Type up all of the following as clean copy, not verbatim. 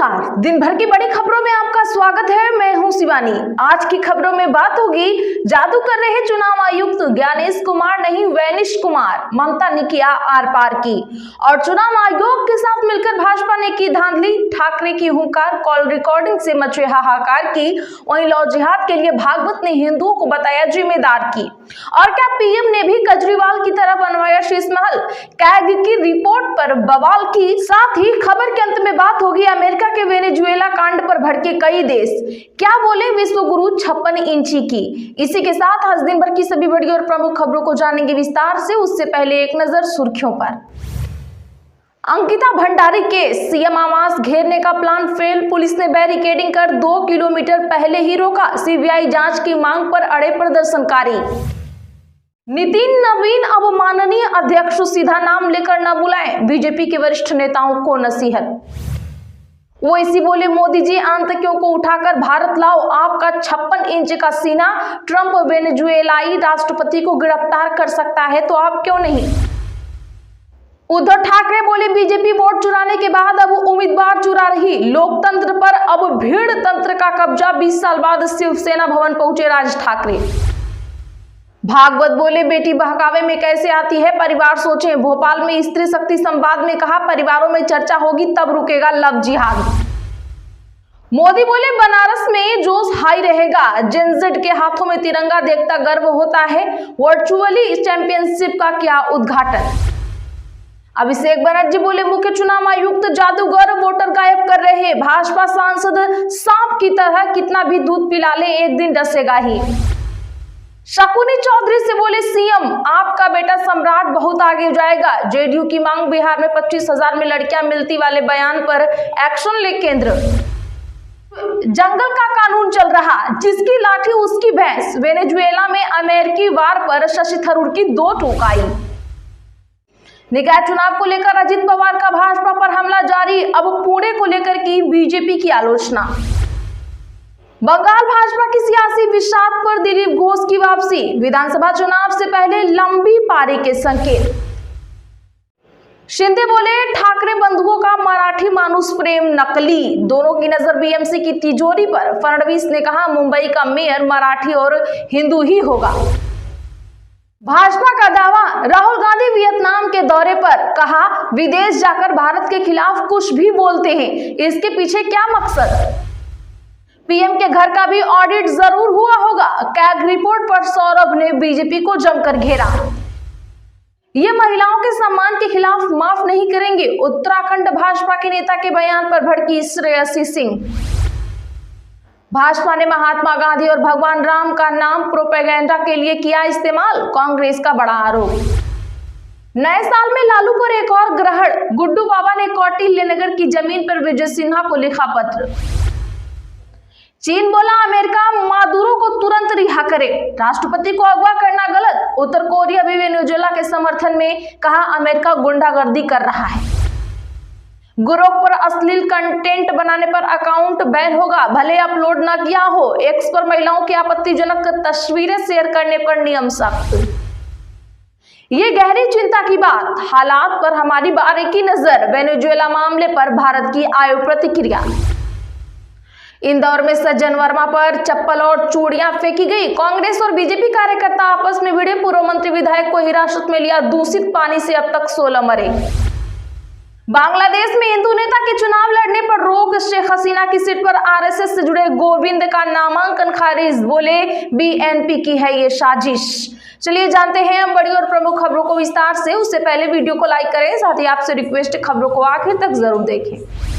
नमस्कार, दिन भर की बड़ी खबरों में आपका स्वागत है। मैं हूं शिवानी। आज की खबरों में बात होगी जादू कर रहे चुनाव आयुक्त ज्ञानेश कुमार नहीं वैनिश कुमार, ममता ने किया आर पार की। और चुनाव आयोग के साथ मिलकर भाजपा ने की धांधली, ठाकरे की हुंकार, कॉल रिकॉर्डिंग से मचे हाहाकार की। वहीं लव जिहाद के लिए भागवत ने हिंदुओं को बताया जिम्मेदार की। और क्या पीएम ने भी केजरीवाल की तरह बनवाया शीश महल, कैग की रिपोर्ट पर बवाल की। साथ ही खबर के अंत में बात होगी अमेरिका के वेनेजुएला कांड पर भड़के कई देश, क्या बोले विश्व गुरु 56 इंची की। इसी के साथ आज दिन भर की सभी बड़ी और प्रमुख खबरों को जानेंगे विस्तार से। उससे पहले एक नजर सुर्खियों पर। अंकिता भंडारी केस, सीएम आवास घेरने का प्लान फेल, पुलिस ने बैरिकेडिंग कर 2 किलोमीटर पहले ही रोका। सीबीआई जांच की मांग पर अड़े प्रदर्शनकारी। नितिन नवीन अब माननीय अध्यक्ष सीधा नाम लेकर न बुलाएं, बीजेपी के वरिष्ठ नेताओं को नसीहत। ओवैसी बोले मोदी जी आतंकियों को उठाकर भारत लाओ, आपका 56 इंच का सीना। ट्रंप वेनेजुएलाई राष्ट्रपति को गिरफ्तार कर सकता है तो आप क्यों नहीं। उद्धव ठाकरे बोले बीजेपी वोट चुराने के बाद अब उम्मीदवार चुरा रही, लोकतंत्र पर अब भीड़ तंत्र का कब्जा। 20 साल बाद शिवसेना भवन पहुंचे राज ठाकरे। भागवत बोले बेटी बहकावे में कैसे आती है परिवार सोचें। भोपाल में स्त्री शक्ति संवाद में कहा परिवारों में चर्चा होगी तब रुकेगा लव जिहाद। मोदी बोले बनारस में जोश हाई रहेगा, जेनजेड के हाथों में तिरंगा देखता गर्व होता है। वर्चुअली चैंपियनशिप का किया उद्घाटन। अभिषेक बनर्जी बोले मुख्य चुनाव आयुक्त जादूगर वोटर गायब कर रहे, भाजपा सांसद सांप की तरह कितना भी दूध पिला ले एक दिन डसेगा ही। शकुनी चौधरी से बोले सीएम आपका बेटा सम्राट बहुत आगे जाएगा। जेडीयू की मांग, बिहार में 25,000 में लड़कियां मिलती वाले बयान पर एक्शन ले केंद्र। जंगल का कानून चल रहा, जिसकी लाठी उसकी भैंस। वेनेजुएला में अमेरिकी वार पर शशि थरूर की 2 टोकाई। निकाय चुनाव को लेकर अजित पवार का भाजपा पर हमला जारी, अब पुणे को लेकर की बीजेपी की आलोचना। बंगाल भाजपा की सियासी विषाद पर दिलीप घोष की वापसी, विधानसभा चुनाव से पहले लंबी पारी के संकेत। शिंदे बोले ठाकरे बंधुओं का मराठी मानुष प्रेम नकली, दोनों की नजर बीएमसी की तिजोरी पर। फडणवीस ने कहा मुंबई का मेयर मराठी और हिंदू ही होगा। भाजपा का दावा, राहुल गांधी वियतनाम के दौरे पर, कहा विदेश जाकर भारत के खिलाफ कुछ भी बोलते हैं, इसके पीछे क्या मकसद। पीएम के घर का भी ऑडिट जरूर हुआ होगा, कैग रिपोर्ट पर सौरभ ने बीजेपी को जमकर घेरा। ये महिलाओं के सम्मान के खिलाफ माफ नहीं करेंगे, उत्तराखंड भाजपा के नेता के बयान पर भड़की श्रेयसी सिंह। भाजपा ने महात्मा गांधी और भगवान राम का नाम प्रोपेगेंडा के लिए किया इस्तेमाल, कांग्रेस का बड़ा आरोप। नए साल में लालू पर एक और ग्रहण, गुड्डू बाबा ने कौटिल्यनगर की जमीन पर विजय सिन्हा को लिखा पत्र। चीन बोला अमेरिका मादुरो को तुरंत रिहा करे, राष्ट्रपति को अगवा करना गलत। उत्तर कोरिया भी वेनेजुएला के समर्थन में, कहा अमेरिका गुंडागर्दी कर रहा है। गुरोक पर अश्लील कंटेंट बनाने पर अकाउंट बैन होगा, भले अपलोड न किया हो। एक्स पर महिलाओं की आपत्तिजनक तस्वीरें शेयर करने पर नियम सख्त। ये गहरी चिंता की बात, हालात पर हमारी बारीकी नजर। वेनेजुएला मामले पर भारत की आयु प्रतिक्रिया। इंदौर में सज्जन वर्मा पर चप्पल और चूड़ियां फेंकी गई, कांग्रेस और बीजेपी कार्यकर्ता आपस में भिड़े। पूर्व मंत्री विधायक को हिरासत में लिया, दूषित पानी से अब तक 16 मरे। बांग्लादेश में हिंदू नेता के चुनाव लड़ने पर रोक, शेख हसीना की सीट पर आरएसएस से जुड़े गोविंद का नामांकन खारिज, बोले बीएनपी की है ये साजिश। चलिए जानते हैं हम बड़ी और प्रमुख खबरों को विस्तार से। उससे पहले वीडियो को लाइक करें, साथ ही आपसे रिक्वेस्ट खबरों को आखिर तक जरूर देखें।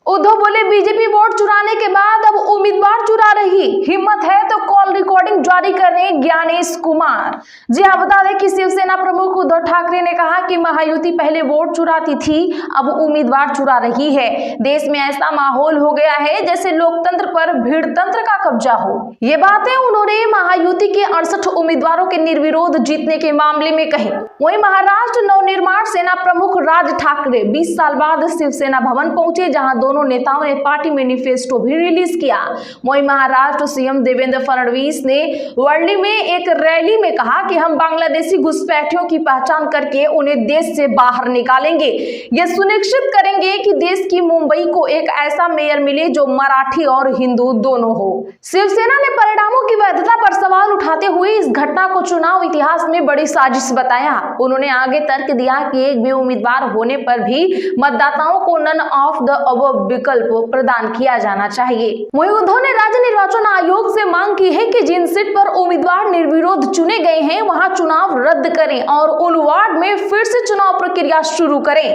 उद्धव बोले बीजेपी वोट चुराने के बाद अब उम्मीदवार चुरा रही, हिम्मत है तो कॉल रिकॉर्डिंग जारी करें ज्ञानेश कुमार। जी हाँ, बता दें कि शिवसेना प्रमुख उद्धव ठाकरे ने कहा कि महायुति पहले वोट चुराती थी, अब उम्मीदवार चुरा रही है। देश में ऐसा माहौल हो गया है जैसे लोकतंत्र पर भीड़ तंत्र का कब्जा हो। ये बातें उन्होंने महायुति के 68 उम्मीदवारों के निर्विरोध जीतने के मामले में कही। वहीं महाराष्ट्र नवनिर्माण सेना प्रमुख राज ठाकरे 20 साल बाद शिवसेना भवन पहुंचे, जहां दोनों दोनों नेताओं ने पार्टी मैनिफेस्टो भी रिलीज किया। वहीं महाराष्ट्र सीएम देवेंद्र फडणवीस ने वर्ली में एक रैली में कहा कि हम बांग्लादेशी घुसपैठियों की पहचान करके उन्हें देश से बाहर निकालेंगे। ये सुनिश्चित करेंगे कि देश की मुंबई को एक ऐसा मेयर मिले जो मराठी और हिंदू दोनों हो। शिवसेना ने परिणामों की वैधता पर सवाल उठाते हुए इस घटना को चुनाव इतिहास में बड़ी साजिश बताया। उन्होंने आगे तर्क दिया कि एक भी उम्मीदवार होने पर भी मतदाताओं को नन ऑफ द अबव विकल्प प्रदान किया जाना चाहिए। वहीं उद्धव ने राज्य निर्वाचन आयोग से मांग की है कि जिन सीट पर उम्मीदवार निर्विरोध चुने गए हैं वहां चुनाव रद्द करें और उन वार्ड में फिर से चुनाव प्रक्रिया शुरू करें।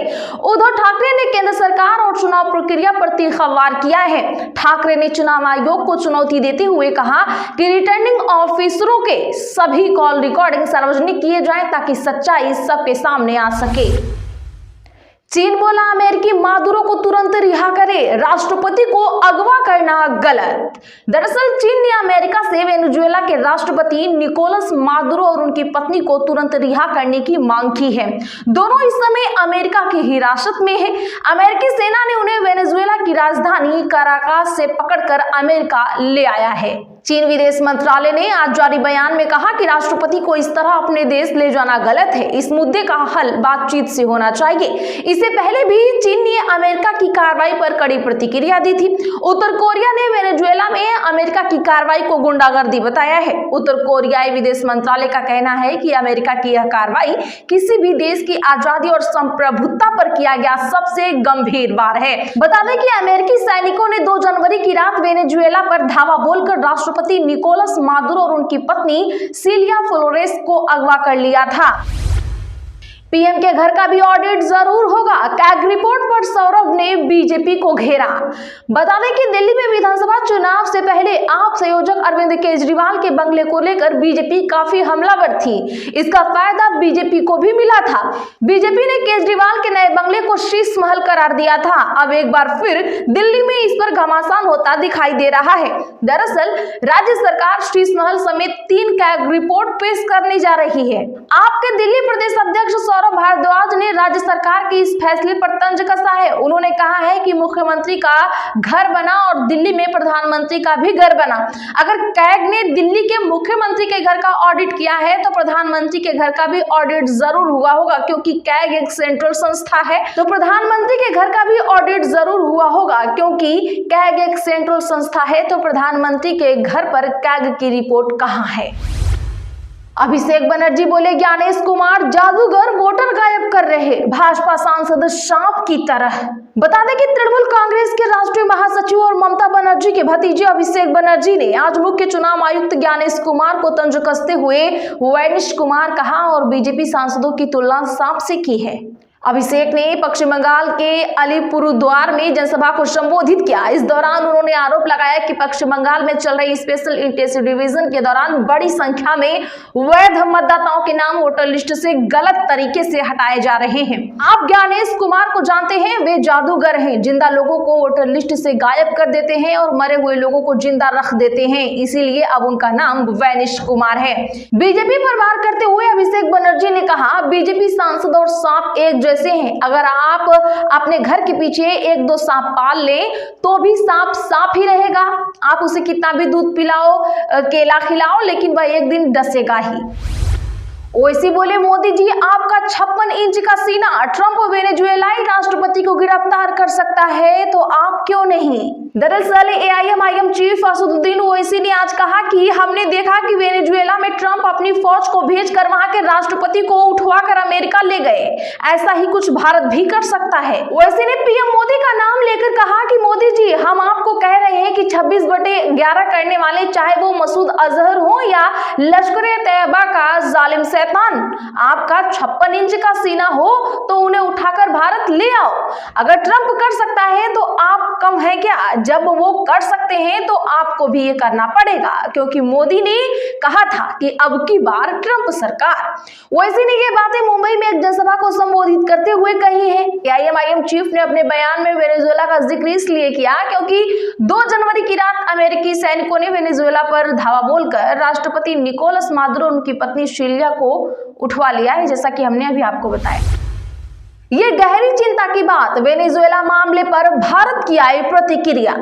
उद्धव ठाकरे ने केंद्र सरकार और चुनाव प्रक्रिया पर तीखा वार किया है। ठाकरे ने चुनाव आयोग को चुनौती देते हुए कहा कि रिटर्निंग ऑफिसरों के सभी कॉल रिकॉर्डिंग सार्वजनिक किए जाएं ताकि सच्चाई सबके सामने आ सके। चीन बोला अमेरिकी मादुरो को तुरंत रिहा करे, राष्ट्रपति को अगवा करना गलत। दरअसल चीन ने अमेरिका से वेनेजुएला के राष्ट्रपति निकोलस मादुरो और उनकी पत्नी को तुरंत रिहा करने की मांग की है। दोनों इस समय अमेरिका की हिरासत में है। अमेरिकी सेना ने उन्हें वेनेजुएला की राजधानी काराकास से पकड़कर अमेरिका ले आया है। चीन विदेश मंत्रालय ने आज जारी बयान में कहा कि राष्ट्रपति को इस तरह अपने देश ले जाना गलत है। इस मुद्दे का हल बातचीत से होना चाहिए। इससे पहले भी चीन ने अमेरिका की कार्रवाई पर कड़ी प्रतिक्रिया दी थी। उत्तर कोरिया ने वेनेजुएला में अमेरिका की कार्रवाई को गुंडागर्दी बताया है। उत्तर कोरियाई विदेश मंत्रालय का कहना है कि अमेरिका की यह कार्रवाई किसी भी देश की आजादी और संप्रभुता पर किया गया सबसे गंभीर वार है। बता दें कि अमेरिकी सैनिकों ने 2 जनवरी की रात वेनेजुएला पर धावा बोलकर राष्ट्रपति निकोलस मादुरो और उनकी पत्नी सिलिया फ्लोरेस को अगवा कर लिया था। पीएम के घर का भी ऑडिट जरूर होगा, कैग रिपोर्ट पर सौरभ ने बीजेपी को घेरा। बता दें कि दिल्ली में विधानसभा चुनाव से पहले आप संयोजक अरविंद केजरीवाल के बंगले को लेकर बीजेपी काफी हमलावर थी। इसका फायदा बीजेपी को भी मिला था। बीजेपी ने केजरीवाल के नए बंगले को शीश महल करार दिया था। अब एक बार फिर दिल्ली में इस पर घमासान होता दिखाई दे रहा है। दरअसल राज्य सरकार शीश महल समेत 3 कैग रिपोर्ट पेश करने जा रही है। आपके दिल्ली प्रदेश अध्यक्ष सौरभ भारद्वाज ने राज्य सरकार के इस फैसले पर तंज कसा है। उन्होंने कहा है कि मुख्यमंत्री का घर बना और दिल्ली में प्रधानमंत्री का भी घर बना। अगर कैग ने दिल्ली के मुख्यमंत्री के घर का ऑडिट किया है तो प्रधानमंत्री के घर का भी ऑडिट जरूर हुआ होगा। क्योंकि कैग एक सेंट्रल संस्था है तो प्रधानमंत्री के घर का भी ऑडिट जरूर हुआ होगा। क्योंकि कैग एक सेंट्रल संस्था है तो प्रधानमंत्री के घर पर कैग की रिपोर्ट कहां है। अभिषेक बनर्जी बोले ज्ञानेश कुमार जादूगर वोटर गायब कर रहे, भाजपा सांसद सांप की तरह। बता दें कि तृणमूल कांग्रेस के राष्ट्रीय महासचिव और ममता बनर्जी के भतीजे अभिषेक बनर्जी ने आज मुख्य चुनाव आयुक्त ज्ञानेश कुमार को तंज कसते हुए वैनिश कुमार कहा और बीजेपी सांसदों की तुलना सांप से की है। अभिषेक ने पश्चिम बंगाल के अलीपुरद्वार में जनसभा को संबोधित किया। इस दौरान उन्होंने आरोप लगाया कि पश्चिम बंगाल में चल रही स्पेशल इंटेंसिव डिवीजन के दौरान बड़ी संख्या में वैध मतदाताओं के नाम वोटर लिस्ट से गलत तरीके से हटाए जा रहे हैं। आप ज्ञानेश कुमार को जानते हैं, वे जादूगर हैं, जिंदा लोगों को वोटर लिस्ट से गायब कर देते हैं और मरे हुए लोगों को जिंदा रख देते हैं। इसीलिए अब उनका नाम वैनिश कुमार है। बीजेपी पर वार करते हुए अभिषेक बनर्जी ने कहा, बीजेपी सांसद और सांप एक जैसे हैं। अगर आप अपने घर के पीछे 1-2 सांप पाल लें तो भी सांप सांप ही रहेगा। आप उसे कितना भी दूध पिलाओ, केला खिलाओ, लेकिन वह एक दिन डसेगा ही। ओवैसी बोले, मोदी जी आपका 56 इंच का सीना ट्रंप वेनेजुएलाई राष्ट्रपति को गिरफ्तार कर सकता है तो आप क्यों नहीं। दरअसल एआईएमआईएम चीफ असदुद्दीन ओवैसी ने आज कहा कि हमने देखा कि वेनेजुएला में ट्रंप अपनी फौज को भेजकर वहां के राष्ट्रपति को उठवाकर अमेरिका ले गए। ऐसा ही कुछ भारत भी कर सकता है। ओवैसी ने पीएम मोदी का नाम लेकर कहा कि मोदी जी हम आपको कह रहे हैं कि 26/11 करने वाले, चाहे वो मसूद अजहर हो या लश्कर-ए-तैयबा का जालिम शैतान, आपका 56 इंच का सीना हो तो उन्हें उठाकर भारत ले आओ। अगर ट्रंप कर सकता है तो आप कम है क्या। जब वो कर सकते हैं तो आपको भी ये करना पड़ेगा, क्योंकि मोदी ने कहा था कि अब की बार ट्रंप सरकार। वैसे ने ये बातें मुंबई में एक जनसभा को संबोधित करते हुए कही है। एआईएमआईएम चीफ ने अपने बयान में वेनेजुएला का जिक्र इसलिए किया क्योंकि 2 जनवरी की रात अमेरिकी सैनिकों ने वेनेजुएला पर धावा बोलकर राष्ट्रपति निकोलस मादुरो और उनकी पत्नी सिलिया को उठवा लिया है, जैसा कि हमने अभी आपको बताया। ये गहरी चिंता की बात। वेनेजुएला मामले पर भारत की आई प्रतिक्रिया।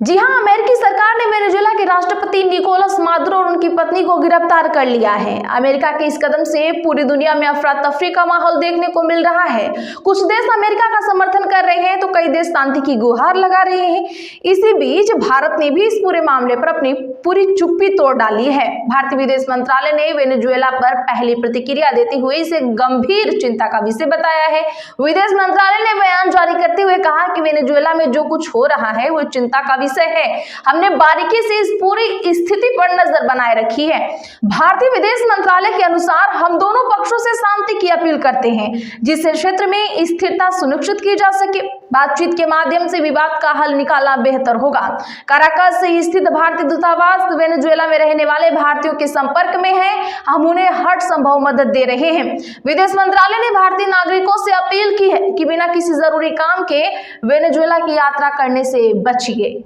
जी हां, अमेरिकी सरकार ने वेनेजुएला के राष्ट्रपति निकोलस मादुरो और उनकी पत्नी को गिरफ्तार कर लिया है। अमेरिका के इस कदम से पूरी दुनिया में अफरा तफरी का माहौल देखने को मिल रहा है। कुछ देश अमेरिका का समर्थन कर रहे हैं तो कई देश शांति की गुहार लगा रहे हैं। इसी बीच भारत ने भी इस पूरे मामले पर अपनी पूरी चुप्पी तोड़ डाली है। भारतीय विदेश मंत्रालय ने वेनेजुएला पर पहली प्रतिक्रिया देते हुए इसे गंभीर चिंता का विषय बताया है। विदेश मंत्रालय ने बयान जारी करते हुए कहा कि वेनेजुएला में जो कुछ हो रहा है वो चिंता का विषय है। हमने बारीकी से इस पूरी स्थिति पर नजर बनाए रखी है। भारतीय विदेश मंत्रालय के अनुसार हम दोनों पक्षों से शांति की अपील करते हैं, जिससे क्षेत्र में स्थिरता सुनिश्चित की जा सके। बातचीत के माध्यम से विवाद का हल निकालना बेहतर होगा। काराकस से स्थित भारतीय दूतावास वेनेजुएला में रहने वाले भारतीयों के संपर्क में है। हम उन्हें हर संभव मदद दे रहे हैं। विदेश मंत्रालय ने भारतीय नागरिकों से अपील की है कि बिना किसी जरूरी काम के वेनेजुएला की यात्रा करने से बचिए।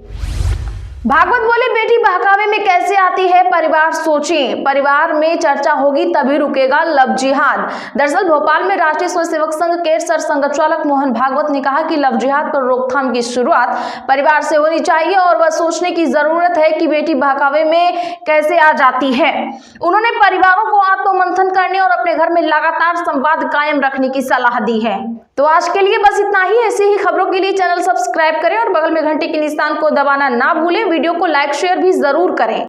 भागवत बोले, बेटी बहकावे में कैसे आती है परिवार सोचें। परिवार में चर्चा होगी तभी रुकेगा लव जिहाद। दरअसल भोपाल में राष्ट्रीय स्वयंसेवक संघ के सरसंघचालक मोहन भागवत ने कहा कि लव जिहाद पर रोकथाम की शुरुआत परिवार से होनी चाहिए और वह सोचने की जरूरत है कि बेटी बहकावे में कैसे आ जाती है। उन्होंने परिवारों को आत्ममंथन करने और अपने घर में लगातार संवाद कायम रखने की सलाह दी है। तो आज के लिए बस इतना ही। ऐसी ही खबरों के लिए चैनल सब्सक्राइब करें और बगल में घंटी के निशान को दबाना ना भूलें। वीडियो को लाइक शेयर भी जरूर करें।